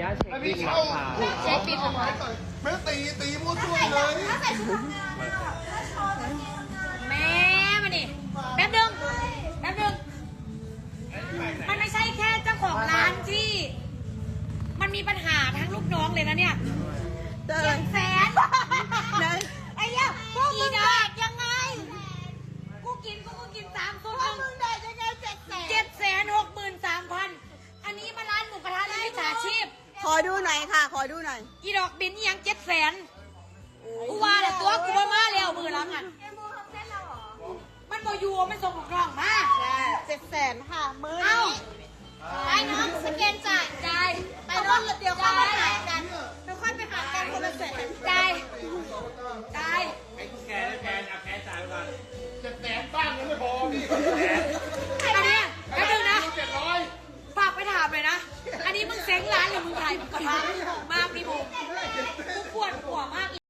ญาตเช็คบินราคา เช็คบินทำไม ไม่ตีมั่วซั่วเลย แม่มาดิแป๊บนึงมันไม่ใช่แค่เจ้าของร้านที่ มันมีปัญหาทั้งลูกน้องเลยนะเนี่ย700,000ไอ้เหี้ยพวกมึงแดกยังไงกูกิน3 ซุปมึงแดกยังไง763,000อันนี้มาร้านหมูกระทะร้านมิจฉาชีพ ขอดูหน่อยค่ะ ขอดูหน่อย อีดอกบินยัง700,000กูว่าแต่ตัวกูมาแล้วมือหลังอ่ะมันบ่อยู่มันส่งลูกน้องมา 700,000ค่ะมือ เอ้า นี้ ไอ้น้องสแกนจ่ายไปน้องเดี๋ยวเข้ามาหากันเดี๋ยวค่อยไปหากันคนละ100,000จ่าย ให้แกเอาแกจ่ายไปก่อน 700,000บ้างยังไม่พอพี่ อันนี้แป๊บนึงนะ 700 ฝากไปถามเลยนะ อันนี้มึงเซ้งร้านหรือมึงขายหมูกระทะมา